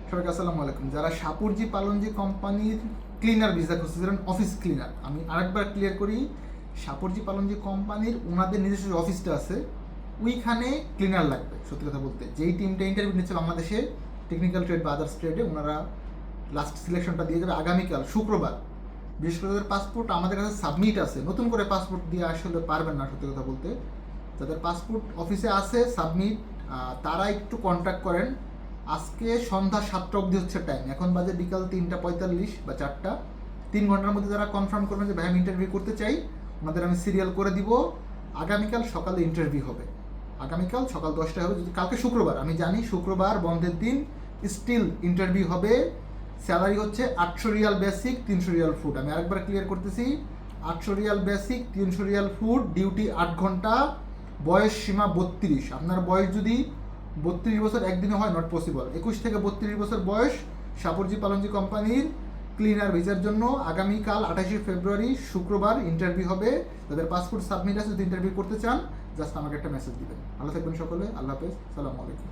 সবাইকে আসসালামু আলাইকুম। যারা সাপুরজি পালনজি কোম্পানির ক্লিনার ভিসা খুঁজতেছিলেন, অফিস ক্লিনার, আমি আরেকবার ক্লিয়ার করি, সাপুরজি পালনজি কোম্পানির ওনাদের নিজস্ব যে অফিসটা আছে ওইখানে ক্লিনার লাগবে। সত্যি কথা বলতে, যেই টিমটা ইন্টারভিউ নিচ্ছে বাংলাদেশে টেকনিক্যাল ট্রেড বা আদার্স ট্রেডে, ওনারা লাস্ট সিলেকশনটা দিয়ে যাবে আগামীকাল শুক্রবার। বিশেষ করে যাদের পাসপোর্ট আমাদের কাছে সাবমিট আছে, নতুন করে পাসপোর্ট দিয়ে আসলে পারবেন না সত্যি কথা বলতে। যাদের পাসপোর্ট অফিসে আছে সাবমিট, তারা একটু কন্ট্যাক্ট করেন। আজকে সন্ধ্যা 7টা অবধি হচ্ছে টাইম, এখন বাজে বিকাল 3:45 বা 4টা। 3 ঘন্টার মধ্যে যারা কনফার্ম করবেন যে ভাই আমি ইন্টারভিউ করতে চাই, ওনাদের আমি সিরিয়াল করে দিব। আগামীকাল সকালে ইন্টারভিউ হবে, আগামীকাল সকাল 10টায় হবে। যদি কালকে শুক্রবার, আমি জানি শুক্রবার বন্ধের দিন, স্টিল ইন্টারভিউ হবে। স্যালারি হচ্ছে 800 রিয়াল বেসিক, 300 রিয়াল ফুড। আমি আরেকবার ক্লিয়ার করতেছি, 800 Real basic, 300 Real food, duty 8 ঘন্টা, বয়স সীমা 32। আপনার বয়স যদি 32 বছর একদিনে হয়, নট পসিবল। 21 থেকে 32 বছর বয়স সাপুরজি পালনজি কোম্পানির ক্লিনার ভিসার জন্য আগামীকাল 28শে ফেব্রুয়ারি শুক্রবার ইন্টারভিউ হবে। তাদের পাসপোর্ট সাবমিট আছে, যদি ইন্টারভিউ করতে চান জাস্ট আমাকে একটা মেসেজ দিবেন। ভালো থাকবেন সকলে, আল্লাহ হাফেজ, সালামু আলাইকুম।